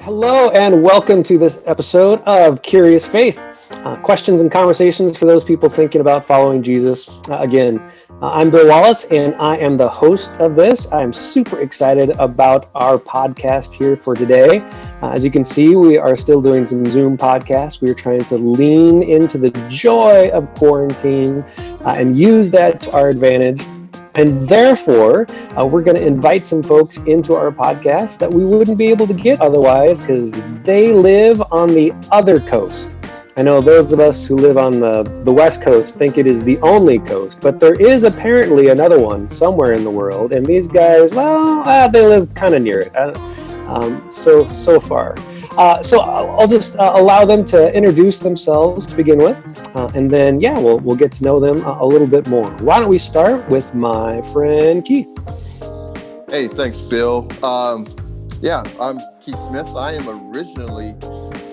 Hello, and welcome to this episode of Curious Faith. Questions and conversations for those people thinking about following Jesus. I'm Bill Wallace, and I am the host of this. I am super excited about our podcast here for today. As you can see, we are still doing some Zoom podcasts. We are trying to lean into the joy of quarantine and use that to our advantage. And therefore, we're going to invite some folks into our podcast that we wouldn't be able to get otherwise because they live on the other coast. I know those of us who live on the West Coast think it is the only coast, but there is apparently another one somewhere in the world. And these guys, they live kind of near it. So far. So I'll just allow them to introduce themselves to begin with, and then we'll get to know them a little bit more. Why don't we start with my friend Keith? Hey, thanks, Bill. I'm Keith Smith. I am originally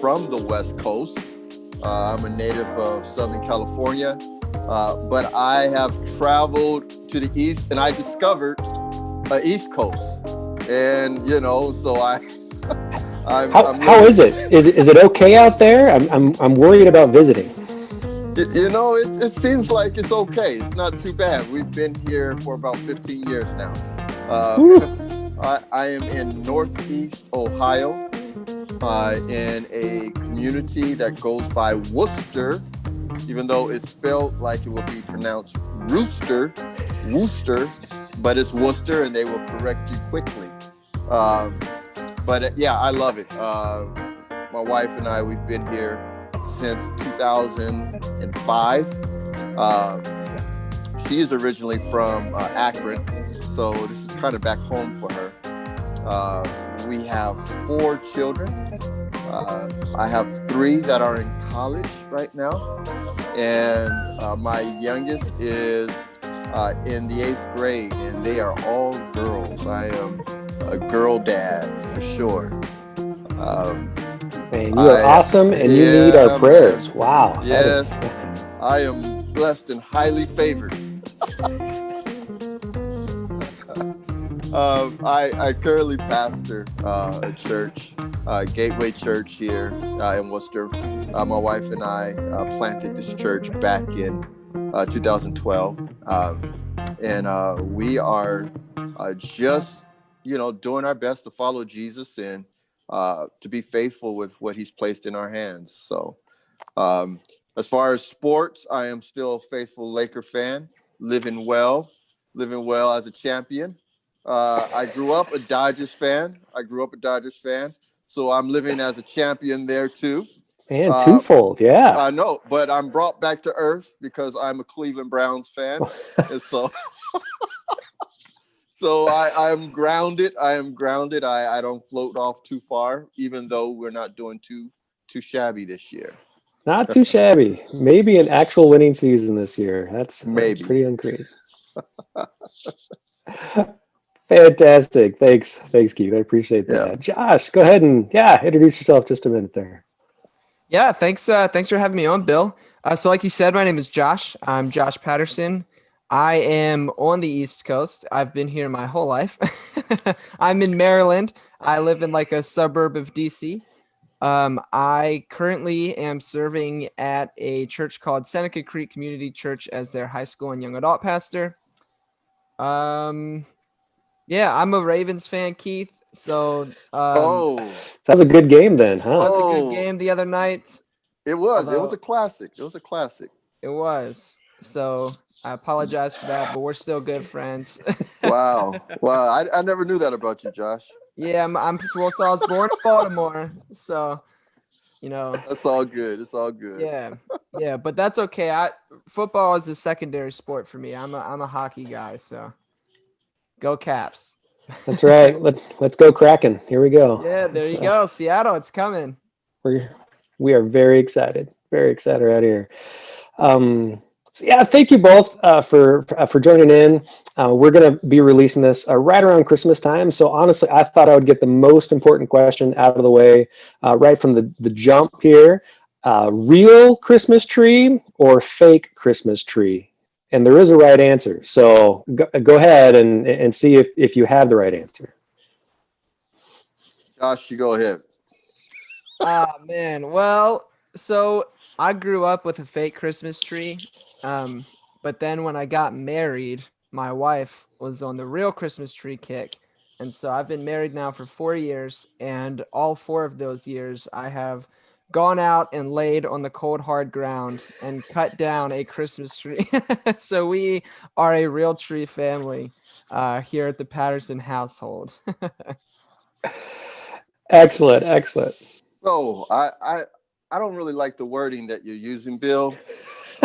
from the West Coast. I'm a native of Southern California, but I have traveled to the East, and I discovered East Coast. And so how is it? Is it okay out there? I'm worried about visiting. It seems like it's okay. It's not too bad. We've been here for about 15 years now. I am in Northeast Ohio, in a community that goes by Worcester, even though it's spelled like it will be pronounced Worcester, but it's Worcester, and they will correct you quickly. I love it. My wife and I, we've been here since 2005. She is originally from Akron, so this is kind of back home for her. We have 4 children. I have 3 that are in college right now, and my youngest is in the 8th grade, and they are all girls. I am a girl dad for sure. Man, you are awesome, and you need our prayers. Wow. Yes, I am blessed and highly favored. I currently pastor a church, Gateway Church here in Worcester. My wife and I planted this church back in 2012, and we are just doing our best to follow Jesus and to be faithful with what he's placed in our hands. So as far as sports, I am still a faithful Laker fan, living well as a champion. I grew up a Dodgers fan. So I'm living as a champion there too. Man, twofold, yeah. I know, but I'm brought back to earth because I'm a Cleveland Browns fan. And so I'm grounded. I don't float off too far, even though we're not doing too shabby this year. Not too shabby. Maybe an actual winning season this year. That's pretty incredible. Fantastic. Thanks, Keith. I appreciate that. Yeah. Josh, go ahead and introduce yourself just a minute there. Yeah, thanks for having me on, Bill. So like you said, my name is Josh. I'm Josh Patterson. I am on the East Coast. I've been here my whole life. I'm in Maryland. I live in like a suburb of DC. I currently am serving at a church called Seneca Creek Community Church as their high school and young adult pastor. I'm a Ravens fan, Keith. So that was a good game then, huh? That was a good game the other night. It was. It was a classic. It was. So I apologize for that, but we're still good friends. Wow. I never knew that about you, Josh. Yeah, I was born in Baltimore, so That's all good. It's all good. Yeah, but that's okay. Football is a secondary sport for me. I'm a hockey guy, so go Caps. That's right. Let's go Kraken. Here we go. Yeah, there you go. Seattle, it's coming. We are very excited right here. Thank you both for joining in. We're going to be releasing this right around Christmas time. So honestly, I thought I would get the most important question out of the way right from the jump here. Real Christmas tree or fake Christmas tree? And there is a right answer. So go ahead and see if you have the right answer. Josh, you go ahead. Ah, man. Well, so I grew up with a fake Christmas tree. Um, but then when I got married, my wife was on the real Christmas tree kick. And so I've been married now for 4 years, and all 4 of those years I have gone out and laid on the cold hard ground and cut down a Christmas tree. So we are a real tree family here at the Patterson household. Excellent, excellent. So I don't really like the wording that you're using, Bill.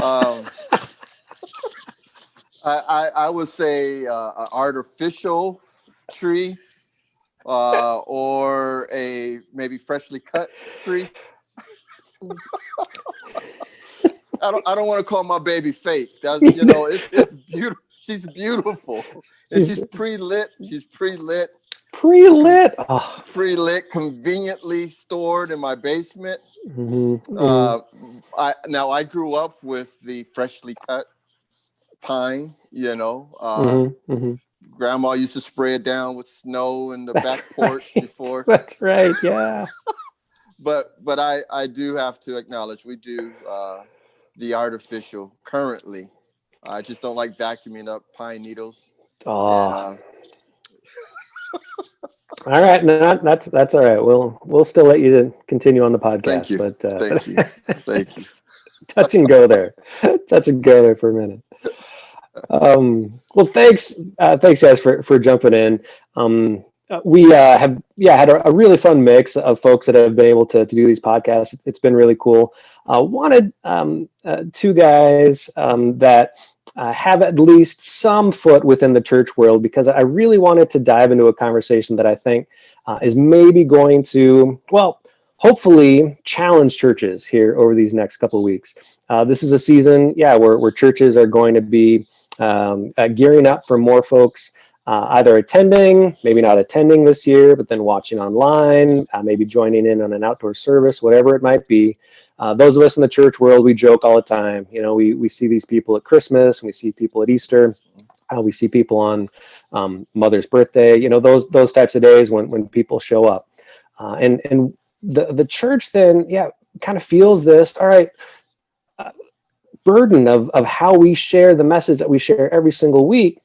Um, I would say an artificial tree, or a maybe freshly cut tree. I don't want to call my baby fake. That's it's beautiful. She's beautiful, and she's pre-lit. She's pre-lit. Pre-lit. Oh. Pre-lit, conveniently stored in my basement. Mm-hmm, I grew up with the freshly cut pine. Grandma used to spray it down with snow in the back porch before. That's right. Yeah. But I do have to acknowledge we do the artificial currently. I just don't like vacuuming up pine needles. Oh. All right, no, that's all right. We'll still let you continue on the podcast. Thank you. But Thank you. Touch and go there. Touch and go there for a minute. Well, thanks guys for jumping in. We have had a really fun mix of folks that have been able to do these podcasts. It's been really cool. Wanted two guys that have at least some foot within the church world, because I really wanted to dive into a conversation that I think is maybe going to, well, hopefully challenge churches here over these next couple of weeks. This is a season, where churches are going to be gearing up for more folks either attending, maybe not attending this year, but then watching online, maybe joining in on an outdoor service, whatever it might be. Those of us in the church world, we joke all the time. We see these people at Christmas, and we see people at Easter. We see people on Mother's birthday. Those types of days when people show up, and the church then, kind of feels this. All right. Burden of how we share the message that we share every single week,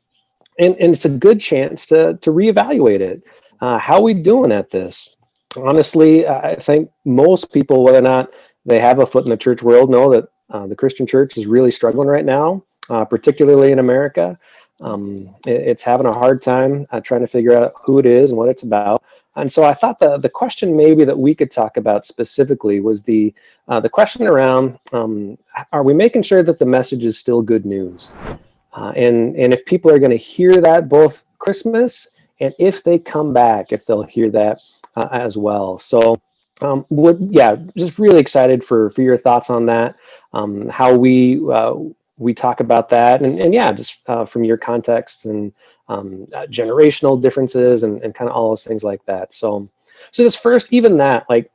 and it's a good chance to reevaluate it. How are we doing at this? Honestly, I think most people, whether or not they have a foot in the church world, know that the Christian church is really struggling right now, particularly in America. It's having a hard time trying to figure out who it is and what it's about. And so I thought the question maybe that we could talk about specifically was the question around, are we making sure that the message is still good news? And if people are going to hear that both Christmas, and if they come back, if they'll hear that as well. So just really excited for your thoughts on that, how we talk about that, and just from your context and generational differences and kind of all those things like that. So just first, even that, like,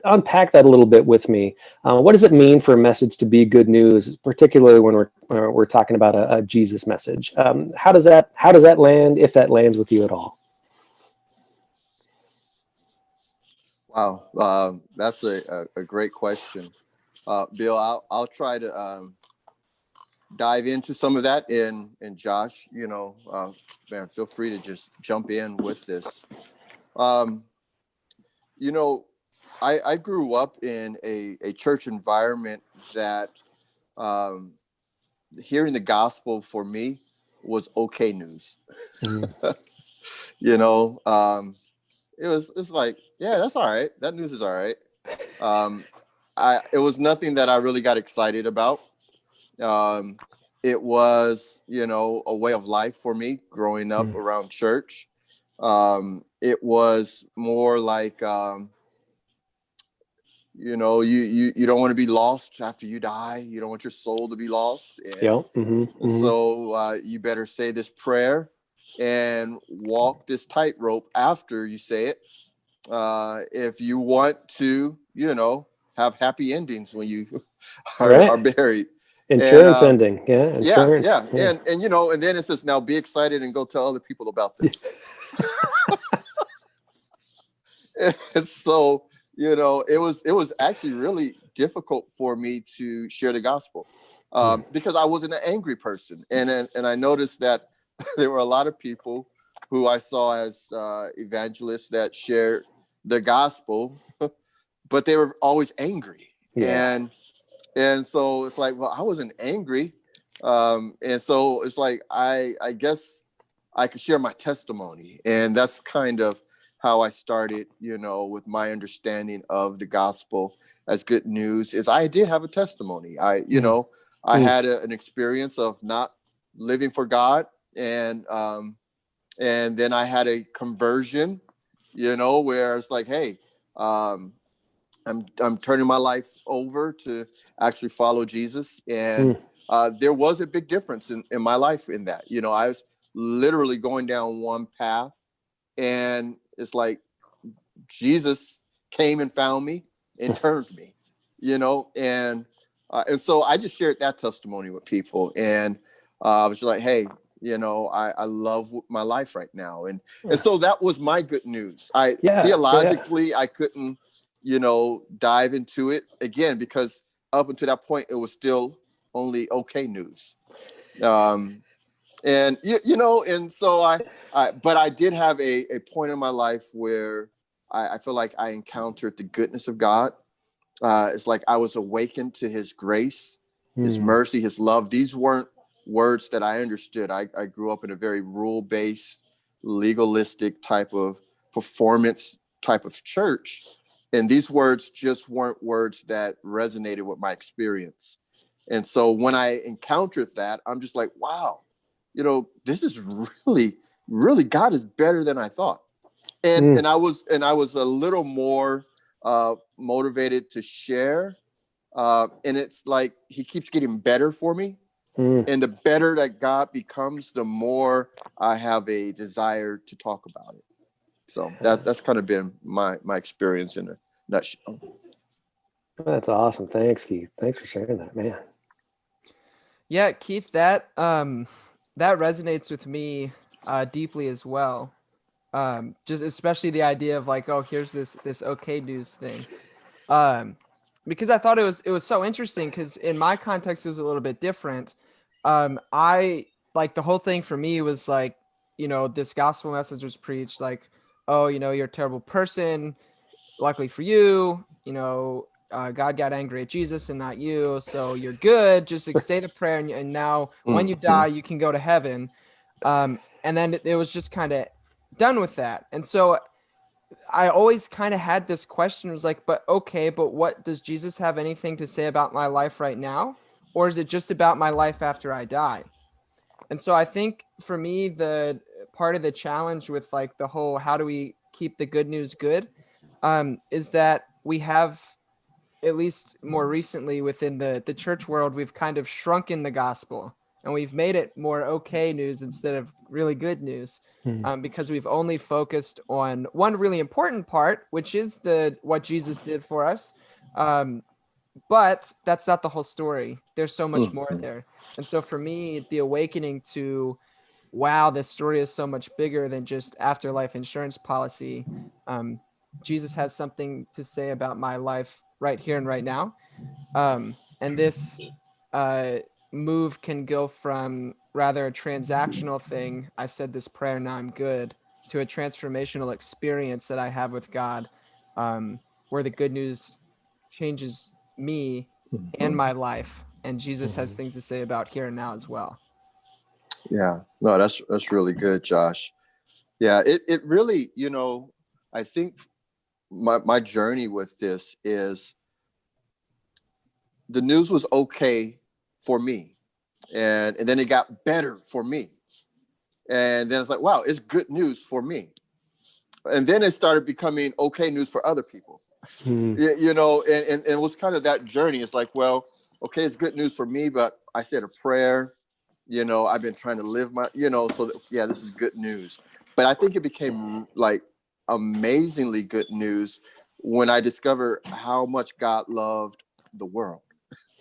unpack that a little bit with me. What does it mean for a message to be good news, particularly when we're talking about a Jesus message? How does that land, if that lands with you at all? Wow, that's a great question, Bill. I'll try to dive into some of that, and Josh, man, feel free to just jump in with this. I grew up in a church environment that hearing the gospel for me was okay news. It's like, yeah, that's all right. That news is all right. It was nothing that I really got excited about. It was, a way of life for me growing up around church. It was more like, you don't want to be lost after you die. You don't want your soul to be lost. And so you better say this prayer and walk this tightrope after you say it. If you want to, have happy endings when you are buried. Insurance ending. Yeah. Insurance. Yeah. And then it says, now be excited and go tell other people about this. And so it was actually really difficult for me to share the gospel because I wasn't an angry person. And I noticed that there were a lot of people who I saw as evangelists that shared the gospel, but they were always angry. Yeah. And so it's like, well, I wasn't angry. And so it's like, I guess I could share my testimony. And that's kind of how I started, with my understanding of the gospel as good news is I did have a testimony. I had an experience of not living for God. And then I had a conversion, where it's like, hey, I'm turning my life over to actually follow Jesus. And there was a big difference in my life in that. I was literally going down one path, and it's like Jesus came and found me and turned me, and so I just shared that testimony with people. And I was like, hey, I love my life right now. And so that was my good news. Theologically, I couldn't, dive into it again, because up until that point, it was still only okay news. And so but I did have a point in my life where I feel like I encountered the goodness of God. It's like I was awakened to his grace, his mercy, his love. These weren't words that I understood. I grew up in a very rule-based, legalistic type of performance type of church. And these words just weren't words that resonated with my experience. And so when I encountered that, I'm just like, wow, this is really, really, God is better than I thought. And I was a little more motivated to share. And it's like he keeps getting better for me. And the better that God becomes, the more I have a desire to talk about it. So that's kind of been my experience in a nutshell. That's awesome. Thanks, Keith. Thanks for sharing that, man. Yeah, Keith, that resonates with me deeply as well. Just especially the idea of like, oh, here's this okay news thing. Because I thought it was so interesting, because in my context it was a little bit different. I like the whole thing for me was like, this gospel message was preached like, oh, you're a terrible person. Luckily for you, God got angry at Jesus and not you, so you're good. Just say the prayer, and now when you die, you can go to heaven. And then it was just kind of done with that. And so I always kind of had this question, was like, but what does Jesus have anything to say about my life right now? Or is it just about my life after I die? And so I think for me, the part of the challenge with like the whole, how do we keep the good news good, is that we have, at least more recently within the church world, we've kind of shrunken the gospel and we've made it more okay news instead of really good news, because we've only focused on one really important part, which is what Jesus did for us. But that's not the whole story. There's so much more there. And so for me, the awakening to, wow, this story is so much bigger than just afterlife insurance policy. Jesus has something to say about my life right here and right now. And this move can go from rather a transactional thing, I said this prayer, now I'm good, to a transformational experience that I have with God, where the good news changes me and my life. And Jesus has things to say about here and now as well. Yeah, no, that's really good, Josh. Yeah, it really, I think my journey with this is the news was okay for me. And then it got better for me. And then it's like, wow, it's good news for me. And then it started becoming okay news for other people. And it was kind of that journey. It's like, well, okay, it's good news for me, but I said a prayer, I've been trying to live this is good news. But I think it became like amazingly good news when I discovered how much God loved the world,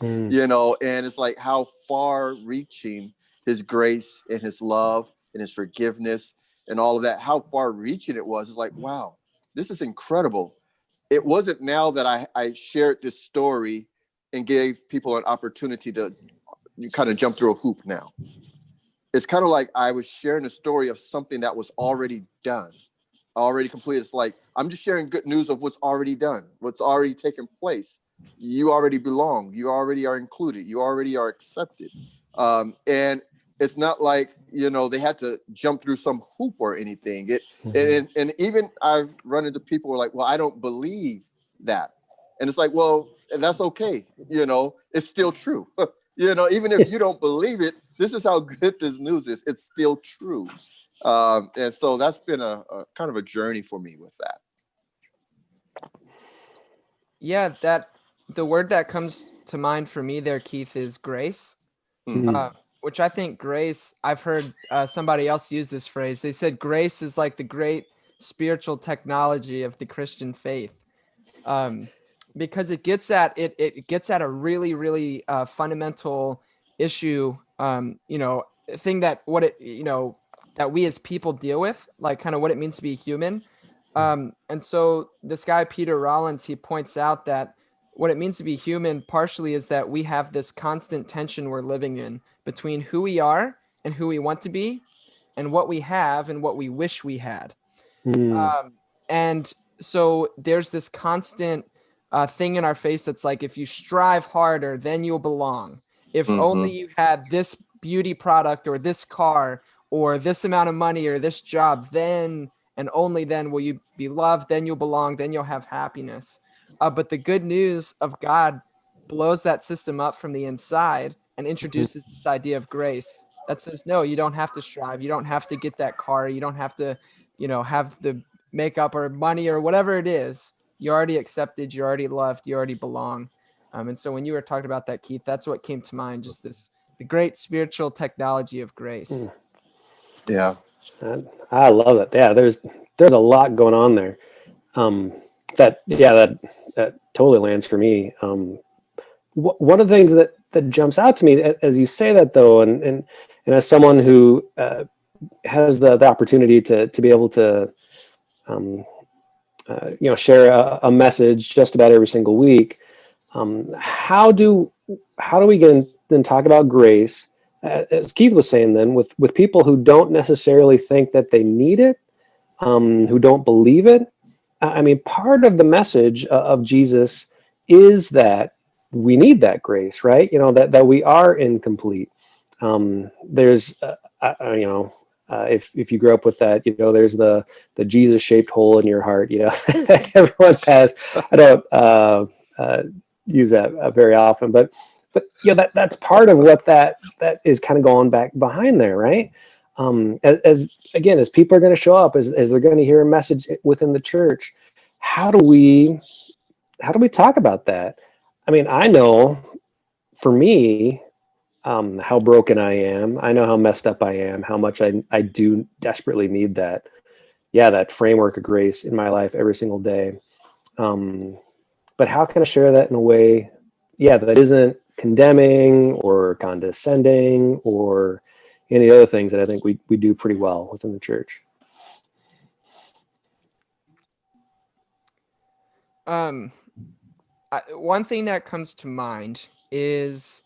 and it's like how far reaching his grace and his love and his forgiveness and all of that, how far reaching it was. It's like, wow, this is incredible. it wasn't now that I shared this story and gave people an opportunity to kind of jump through a hoop now. It's kind of like I was sharing a story of something that was already done, already complete. It's like I'm just sharing good news of what's already done, what's already taken place. You already belong. You already are included. You already are accepted. And it's not like, they had to jump through some hoop or anything. And even I've run into people who are like, well, I don't believe that. And it's like, well, that's okay. It's still true. Even if you don't believe it, this is how good this news is. It's still true. And so that's been a kind of a journey for me with that. Yeah, the word that comes to mind for me there, Keith, is grace. Which I think grace, I've heard somebody else use this phrase. They said grace is like the great spiritual technology of the Christian faith, because it gets at a really, really fundamental issue, thing that that we as people deal with, like kind of what it means to be human. And so this guy, Peter Rollins, he points out that what it means to be human partially is that we have this constant tension we're living in between who we are and who we want to be, and what we have and what we wish we had. And so there's this constant thing in our face that's like, if you strive harder, then you'll belong. If only you had this beauty product or this car or this amount of money or this job, then and only then will you be loved, then you'll belong, then you'll have happiness. But the good news of God blows that system up from the inside and introduces this idea of grace that says, no, you don't have to strive. You don't have to get that car. You don't have to, have the makeup or money or whatever it is. You're already accepted. You're already loved. You already belong. And so when you were talking about that, Keith, that's what came to mind, just the great spiritual technology of grace. Yeah. I love it. Yeah, there's a lot going on there. That totally lands for me. One of the things that jumps out to me as you say that, though, and as someone who has the opportunity to be able to share a message just about every single week, how do we then talk about grace, as Keith was saying, then with people who don't necessarily think that they need it, who don't believe it? I mean, part of the message of Jesus is that we need that grace, right? That we are incomplete. There's, if you grew up with that, there's the Jesus-shaped hole in your heart. Everyone has. I don't use that very often, but that's part of what that is kind of going back behind there, right? As people are going to show up, as they're going to hear a message within the church, how do we talk about that? I mean, I know for me, how broken I am. I know how messed up I am, how much I do desperately need that framework of grace in my life every single day. But how can I share that in a way, that isn't condemning or condescending or any other things that I think we do pretty well within the church? One thing that comes to mind is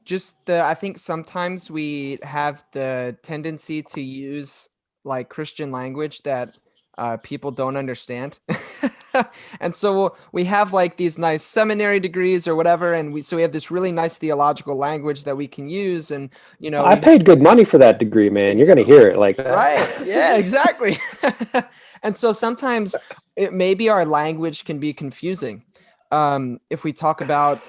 just I think sometimes we have the tendency to use like Christian language that people don't understand. And so we have like these nice seminary degrees or whatever, and we have this really nice theological language that we can use, and I paid good money for that degree, man. Exactly. You're going to hear it like that, right? Yeah, exactly. And so sometimes maybe our language can be confusing. If we talk about,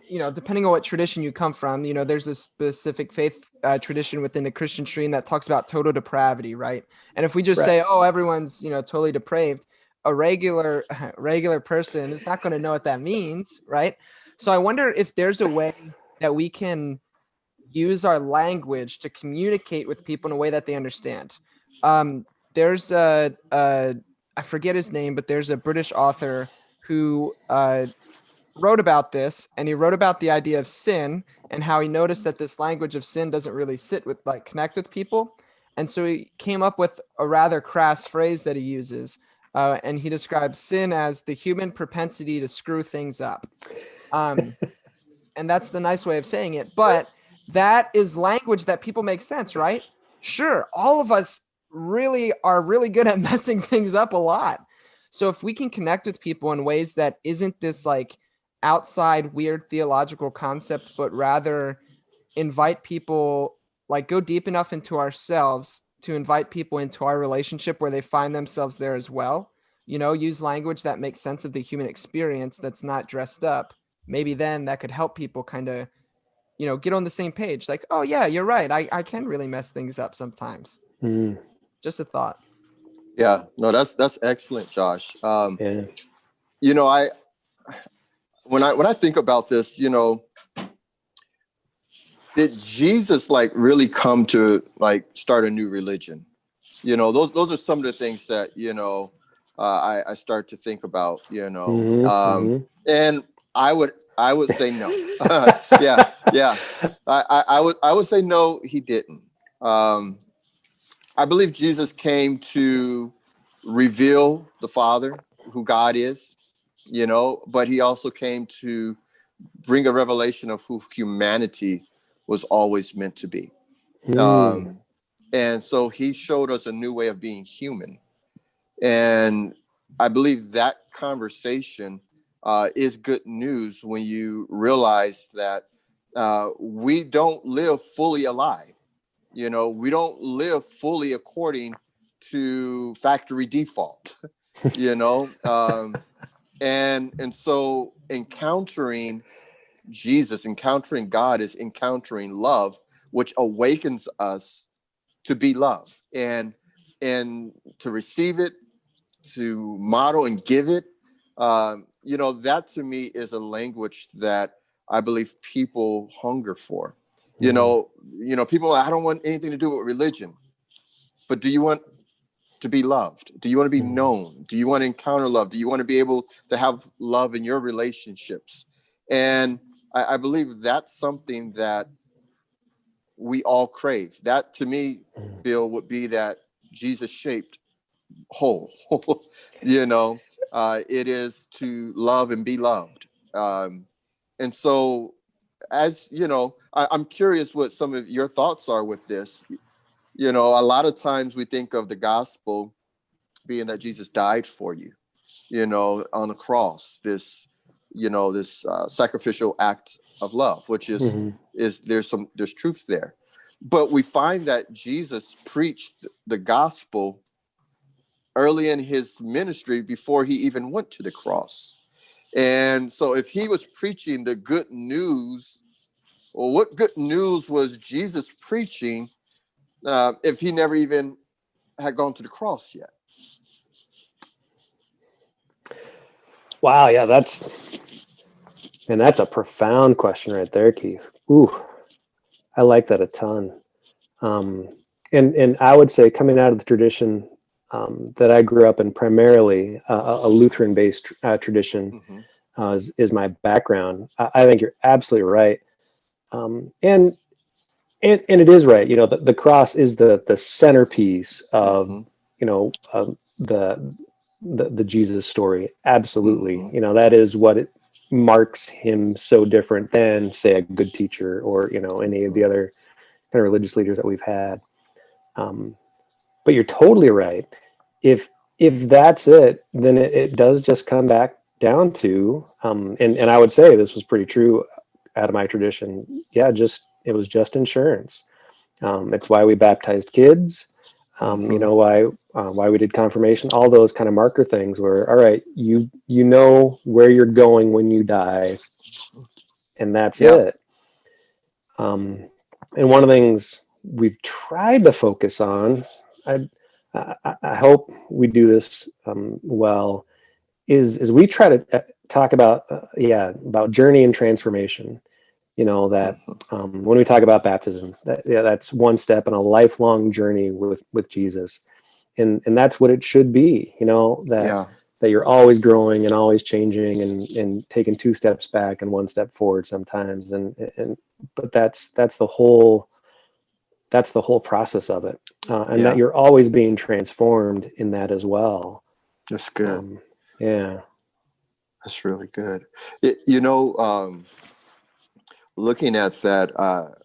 depending on what tradition you come from, there's a specific faith tradition within the Christian stream that talks about total depravity, right? And if we just say, oh, everyone's, totally depraved, a regular person is not going to know what that means, right? So I wonder if there's a way that we can use our language to communicate with people in a way that they understand. There's I forget his name, but there's a British author who wrote about this, and he wrote about the idea of sin and how he noticed that this language of sin doesn't really connect with people. And so he came up with a rather crass phrase that he uses. and he describes sin as the human propensity to screw things up. And that's the nice way of saying it. But that is language that people make sense, right? Sure, all of us are really good at messing things up a lot. So if we can connect with people in ways that isn't this like outside weird theological concept, but rather invite people, like go deep enough into ourselves to invite people into our relationship where they find themselves there as well, use language that makes sense of the human experience that's not dressed up. Maybe then that could help people kind of, get on the same page. Like, oh yeah, you're right. I can really mess things up sometimes. Just a thought. Yeah, no, that's excellent, Josh. Yeah. I when I think about this, did Jesus like really come to like start a new religion? Those are some of the things that I start to think about. And I would say no. yeah. I would say no. He didn't. I believe Jesus came to reveal the Father, who God is, but he also came to bring a revelation of who humanity was always meant to be. And so he showed us a new way of being human. And I believe that conversation is good news when you realize that we don't live fully alive. We don't live fully according to factory default, and so encountering Jesus, encountering God is encountering love, which awakens us to be love and to receive it, to model and give it. That to me is a language that I believe people hunger for. People, I don't want anything to do with religion, but do you want to be loved? Do you want to be known? Do you want to encounter love? Do you want to be able to have love in your relationships? And I believe that's something that we all crave. That to me, Bill, would be that Jesus shaped whole. It is to love and be loved. And so, as I'm curious what some of your thoughts are with this. A lot of times we think of the gospel being that Jesus died for you, on the cross, this sacrificial act of love, which is there's truth there. But we find that Jesus preached the gospel early in his ministry before he even went to the cross. And so if he was preaching the good news, well, what good news was Jesus preaching if he never even had gone to the cross yet? Wow, yeah, that's a profound question right there, Keith. Ooh, I like that a ton. And I would say, coming out of the tradition that I grew up in, primarily a Lutheran-based tradition, is my background. I think you're absolutely right, and it is right. The cross is the centerpiece of the Jesus story. Absolutely, that is what it marks him so different than, say, a good teacher or any of the other kind of religious leaders that we've had. But you're totally right. If that's it, then it does just come back down to, and I would say this was pretty true out of my tradition. Yeah, it was just insurance. It's why we baptized kids. Why we did confirmation. All those kind of marker things were, all right, you know where you're going when you die, and that's it. And one of the things we've tried to focus on, I hope we do this well, is we try to talk about journey and transformation. That when we talk about baptism, that's one step in a lifelong journey with Jesus, and that's what it should be. That you're always growing and always changing and taking two steps back and one step forward sometimes, but that's the whole process of it, that you're always being transformed in that as well. That's good. Yeah. That's really good. Looking at that,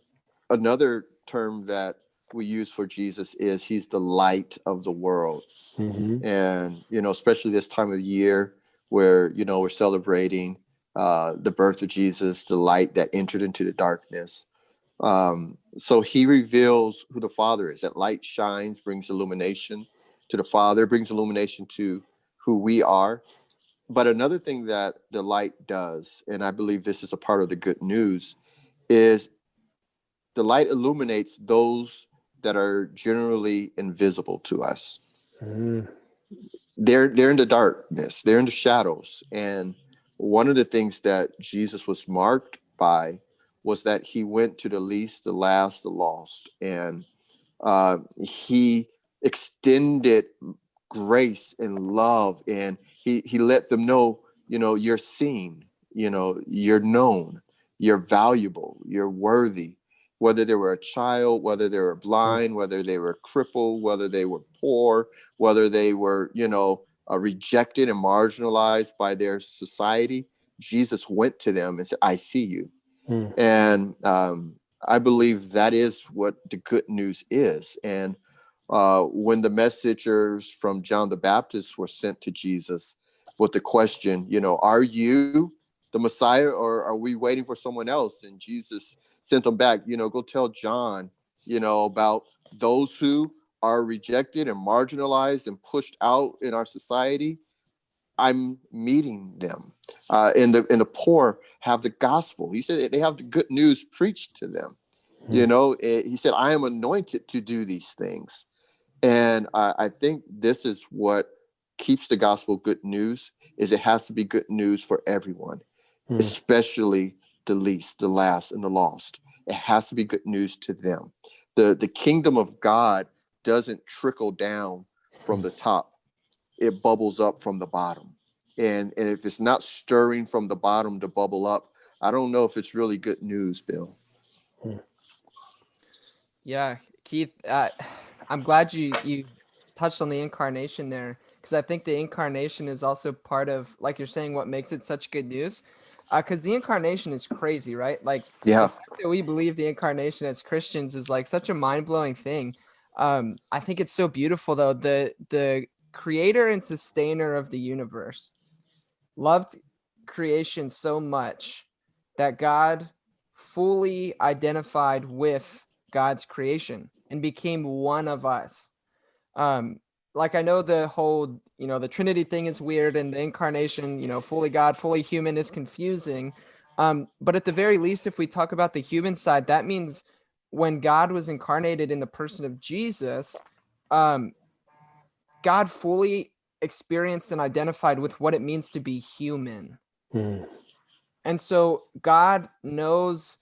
another term that we use for Jesus is he's the light of the world. Mm-hmm. And, especially this time of year where, we're celebrating the birth of Jesus, the light that entered into the darkness. So he reveals who the Father is. That light shines, brings illumination to the Father, brings illumination to who we are. But another thing that the light does, and I believe this is a part of the good news, is the light illuminates those that are generally invisible to us. Mm-hmm. They're in the darkness, they're in the shadows. And one of the things that Jesus was marked by was that he went to the least, the last, the lost, and he extended grace and love, and he let them know, you're seen, you're known, you're valuable, you're worthy, whether they were a child, whether they were blind, whether they were crippled, whether they were poor, whether they were rejected and marginalized by their society. Jesus went to them and said, I see you. And I believe that is what the good news is. And when the messengers from John the Baptist were sent to Jesus with the question, are you the Messiah, or are we waiting for someone else? And Jesus sent them back, go tell John, about those who are rejected and marginalized and pushed out in our society. I'm meeting them. And the poor have the gospel. He said they have the good news preached to them. He said, I am anointed to do these things. And I think this is what keeps the gospel good news, is it has to be good news for everyone, especially the least, the last, and the lost. It has to be good news to them. The kingdom of God doesn't trickle down from the top. It bubbles up from the bottom. And if it's not stirring from the bottom to bubble up, I don't know if it's really good news, Bill. Yeah, Keith, I'm glad you touched on the incarnation there, because I think the incarnation is also part of, like you're saying, what makes it such good news. Because the incarnation is crazy, right? Like, yeah, the fact that we believe the incarnation as Christians is like such a mind-blowing thing. I think it's so beautiful, though. The creator and sustainer of the universe loved creation so much that God fully identified with God's creation and became one of us. Like, I know the whole, the Trinity thing is weird, and the incarnation, fully God, fully human, is confusing. But at the very least, if we talk about the human side, that means when God was incarnated in the person of Jesus, God fully experienced and identified with what it means to be human. And so God knows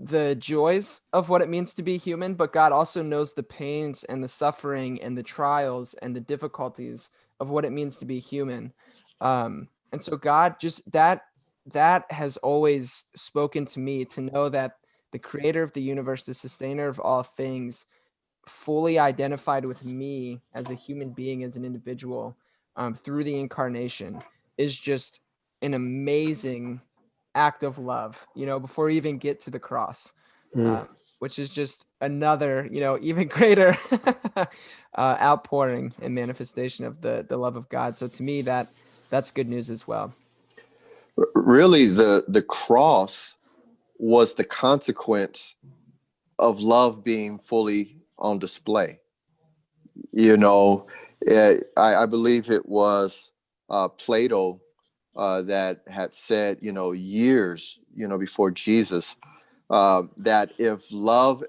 the joys of what it means to be human, but God also knows the pains and the suffering and the trials and the difficulties of what it means to be human. And so God just that has always spoken to me, to know that the creator of the universe, the sustainer of all things, fully identified with me as a human being, as an individual, through the incarnation, is just an amazing act of love, before we even get to the cross, which is just another, even greater outpouring and manifestation of the love of God. So to me, that's good news as well. Really, the cross was the consequence of love being fully on display. I believe it was Plato that had said, years, before Jesus, that if love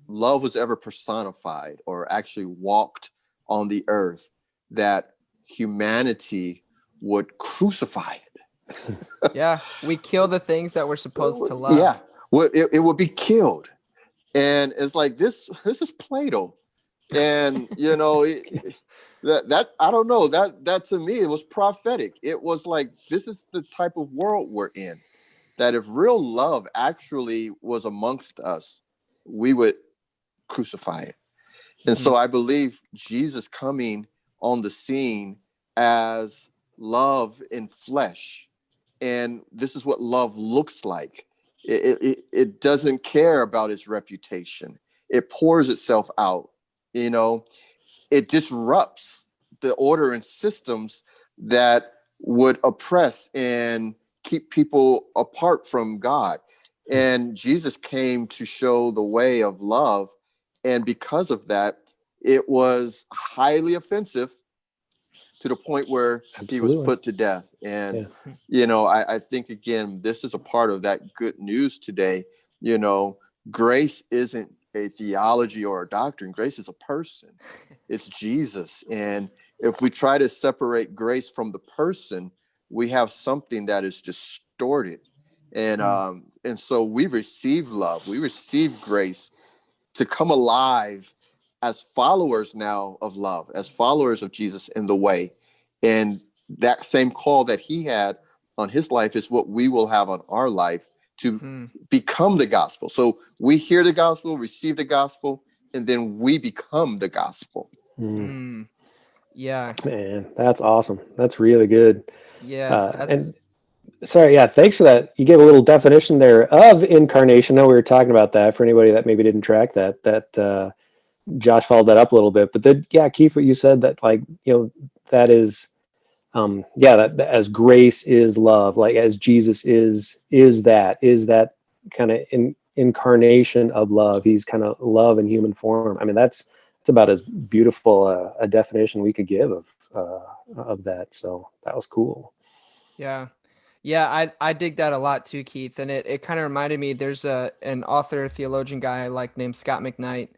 was ever personified or actually walked on the earth, that humanity would crucify it. Yeah, we kill the things that we're supposed to love. Yeah, well, it would be killed. And it's like, this is Plato. And, that I don't know, that to me, it was prophetic. It was like, this is the type of world we're in, that if real love actually was amongst us, we would crucify it. And so I believe Jesus coming on the scene as love in flesh. And this is what love looks like. It doesn't care about its reputation. It pours itself out. You know, it disrupts the order and systems that would oppress and keep people apart from God. And Jesus came to show the way of love. And because of that, it was highly offensive to the point where he was Absolutely. put to death. And, I think, again, this is a part of that good news today. Grace isn't a theology or a doctrine. Grace is a person. It's Jesus. And if we try to separate grace from the person, we have something that is distorted. And so we receive love. We receive grace to come alive as followers now of love, as followers of Jesus in the way. And that same call that he had on his life is what we will have on our life to become the gospel. So we hear the gospel, receive the gospel, and then we become the gospel. Yeah, Man, that's awesome. That's really good. yeah, And sorry, thanks for that. You gave a little definition there of incarnation. I know we were talking about that for anybody that maybe didn't track that Josh followed that up a little bit, but then, Keith, what you said that that is, that as grace is love, like as Jesus is that kind of incarnation of love. He's kind of love in human form. I mean, that's about as beautiful a definition we could give of that. So that was cool. Yeah. I dig that a lot too, Keith. And it kind of reminded me, there's an author, theologian guy I like named Scott McKnight.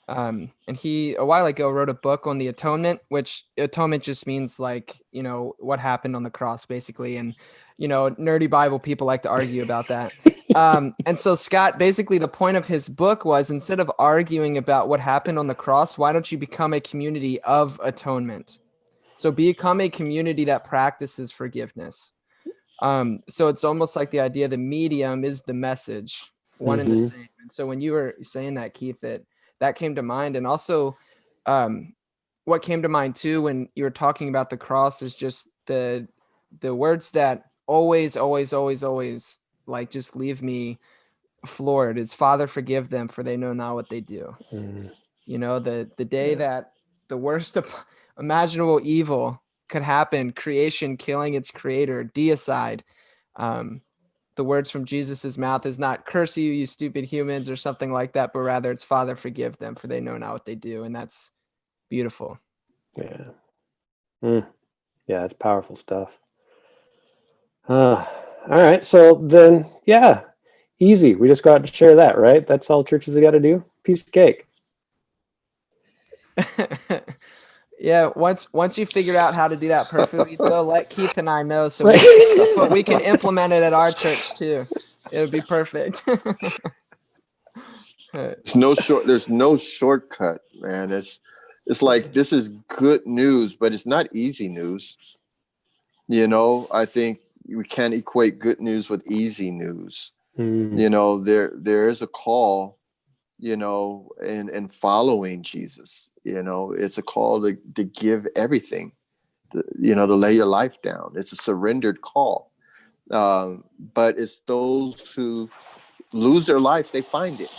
And he, a while ago, wrote a book on the atonement, which atonement just means what happened on the cross, basically. And, nerdy Bible people like to argue about that. And so Scott, basically the point of his book was, instead of arguing about what happened on the cross, why don't you become a community of atonement? So become a community that practices forgiveness. So it's almost like the idea, the medium is the message, one and the same. And so when you were saying that, Keith, that came to mind. And also what came to mind too, when you were talking about the cross, is just the words that always, always, always, always, just leave me floored, is Father, forgive them, for they know not what they do. The day that the worst imaginable evil could happen, creation killing its creator, deicide, the words from Jesus's mouth is not "curse you, you stupid humans," or something like that, but rather it's "Father, forgive them, for they know not what they do." And that's beautiful. Yeah, it's powerful stuff. All right, so then, easy. We just got to share that, right? That's all churches have got to do. Piece of cake. Yeah, once you figure out how to do that perfectly, Bill, let Keith and I know, so we can implement it at our church too. It'll be perfect. There's no shortcut, man. It's like, this is good news, but it's not easy news. I think we can't equate good news with easy news. There is a call, in following Jesus. It's a call to give everything, to lay your life down. It's a surrendered call. But it's those who lose their life, they find it.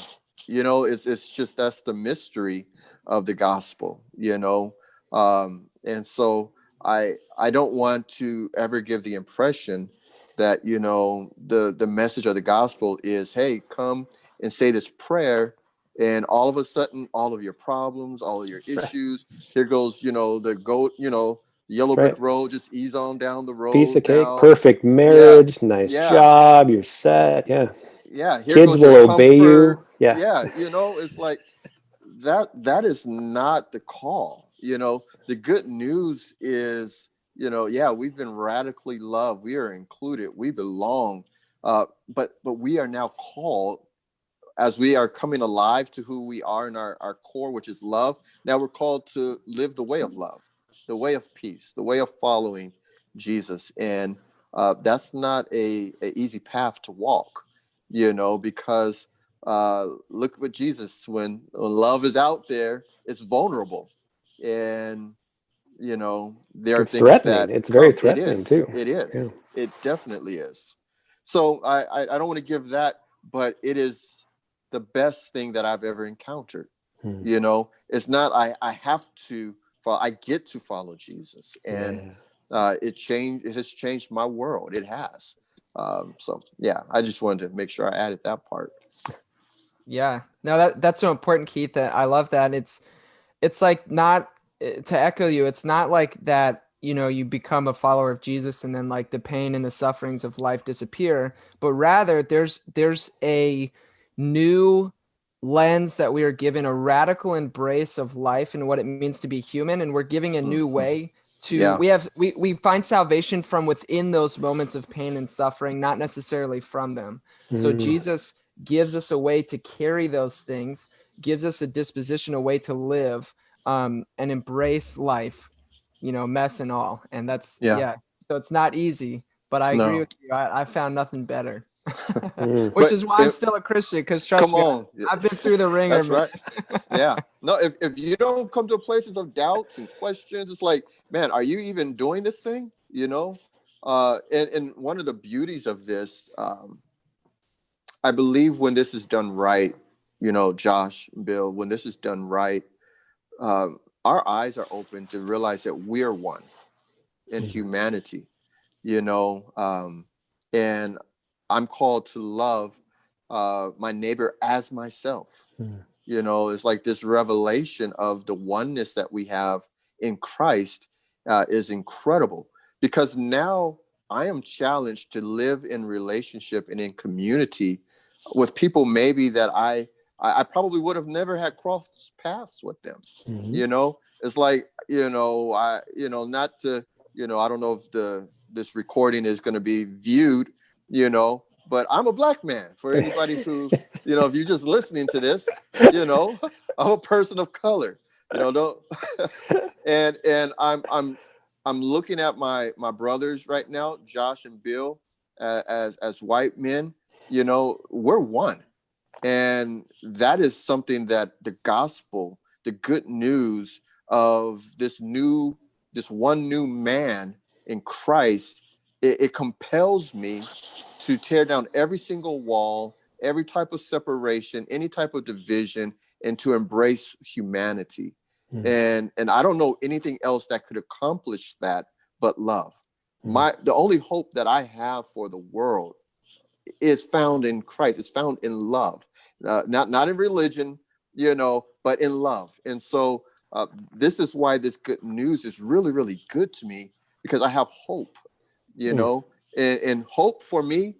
It's just, that's the mystery of the gospel. And so I don't want to ever give the impression that the message of the gospel is, hey, come and say this prayer, and all of a sudden all of your problems, all of your issues, here goes the goat, the yellow brick road, just ease on down the road. Piece of cake, perfect marriage, nice job, you're set. Here kids will obey you. It's like that is not the call. The good news is, we've been radically loved, we are included, we belong, but we are now called, as we are coming alive to who we are in our core, which is love. Now we're called to live the way of love, the way of peace, the way of following Jesus. And that's not a easy path to walk, because look what Jesus, when love is out there, it's vulnerable. And there are It's things threatening. that It's very come. threatening too. It is. Yeah. It definitely is. So I don't want to give that, but it is the best thing that I've ever encountered. It's not, I have to follow, I get to follow Jesus, and it has changed my world. It has. So yeah, I just wanted to make sure I added that part. Yeah, no, that's so important, Keith. That I love that. It's like, not to echo you. It's not like that, you become a follower of Jesus and then like the pain and the sufferings of life disappear, but rather there's a new lens that we are given, a radical embrace of life and what it means to be human, and we're giving a new way to we find salvation from within those moments of pain and suffering, not necessarily from them. So Jesus gives us a way to carry those things, gives us a disposition, a way to live, and embrace life, mess and all. And that's so it's not easy, but I agree with you. I found nothing better. Which is why I'm still a Christian, because trust me, I've been through the ringer. That's right. Yeah. No, if you don't come to places of doubts and questions, it's like, man, are you even doing this thing? And one of the beauties of this, I believe when this is done right, Josh, Bill, when this is done right, our eyes are open to realize that we're one in humanity, and I'm called to love my neighbor as myself. It's like this revelation of the oneness that we have in Christ is incredible, because now I am challenged to live in relationship and in community with people maybe that I probably would have never had crossed paths with them. It's like, not to, I don't know if this recording is going to be viewed, but I'm a black man. For anybody who, if you're just listening to this, I'm a person of color, don't, and I'm looking at my brothers right now, Josh and Bill, as white men, we're one. And that is something that the gospel, the good news of this one new man in Christ, it compels me to tear down every single wall, every type of separation, any type of division, and to embrace humanity. And I don't know anything else that could accomplish that but love. The only hope that I have for the world is found in Christ. It's found in love, not in religion, but in love. And so this is why this good news is really, really good to me, because I have hope, and hope for me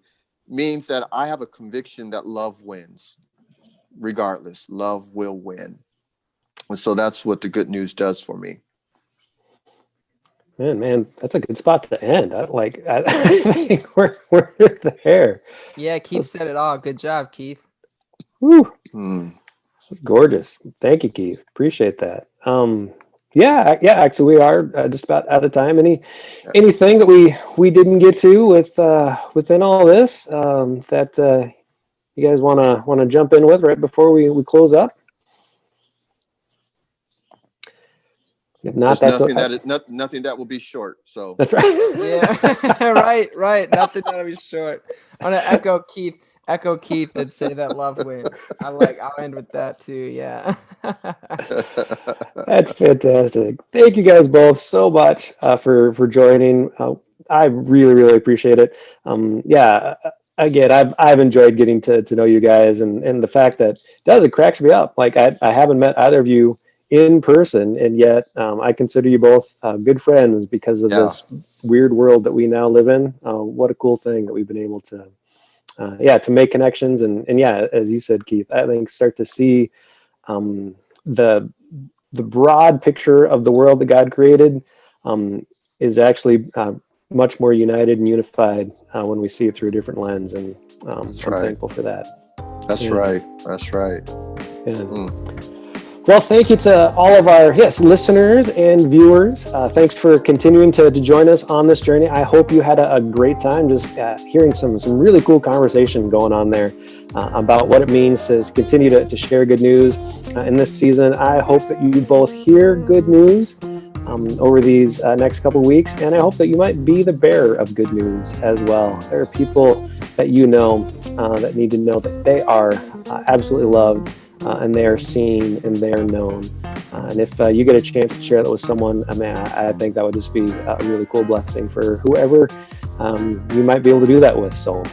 means that I have a conviction that love wins. Regardless, love will win. And so that's what the good news does for me. Man, that's a good spot to end. I think we're there. Yeah, Keith said it all. Good job, Keith. Woo. That's gorgeous. Thank you, Keith. Appreciate that. Actually, we are just about out of time. Anything that we didn't get to within all this that you guys want to jump in with right before we close up? If not, there's that's nothing that will be short. So that's right. Yeah, right. Nothing that'll be short. I'm gonna echo Keith and say that love wins. I'll end with that too. Yeah. That's fantastic. Thank you guys both so much for joining. I really, really appreciate it. Again, I've enjoyed getting to know you guys, and the fact that it cracks me up. Like I haven't met either of you in person, and yet I consider you both good friends because of this weird world that we now live in. What a cool thing that we've been able to make connections, and as you said, Keith, I think start to see the broad picture of the world that God created is actually much more united and unified when we see it through a different lens, and I'm thankful for that. That's right. Yeah. Well, thank you to all of our listeners and viewers. Thanks for continuing to join us on this journey. I hope you had a great time just hearing some really cool conversation going on there about what it means to continue to share good news in this season. I hope that you both hear good news over these next couple of weeks, and I hope that you might be the bearer of good news as well. There are people that you know that need to know that they are absolutely loved, and they are seen and they are known. And if you get a chance to share that with someone, I think that would just be a really cool blessing for whoever you might be able to do that with. So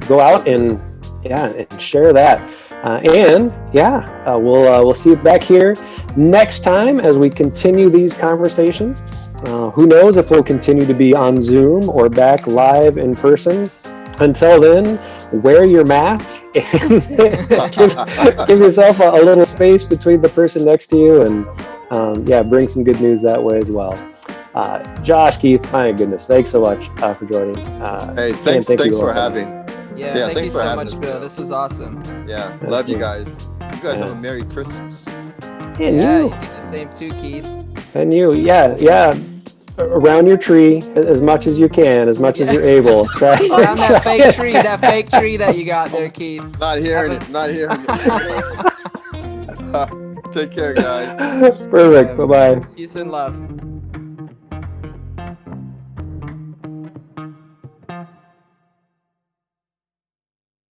go out and share that. We'll see you back here next time as we continue these conversations. Who knows if we'll continue to be on Zoom or back live in person. Until then, wear your mask and give yourself a little space between the person next to you, and bring some good news that way as well. Josh, Keith, my goodness, thanks so much for joining. Hey, thanks for having. Yeah, thank you so much, Bill. This was awesome. Yeah, love you guys. You guys have a Merry Christmas. And you do the same too, Keith. And you, around your tree as much as you can, as much as you're able. Around that fake tree that you got there, Keith. Not hearing it. Take care, guys. Perfect. Bye-bye. Peace and love.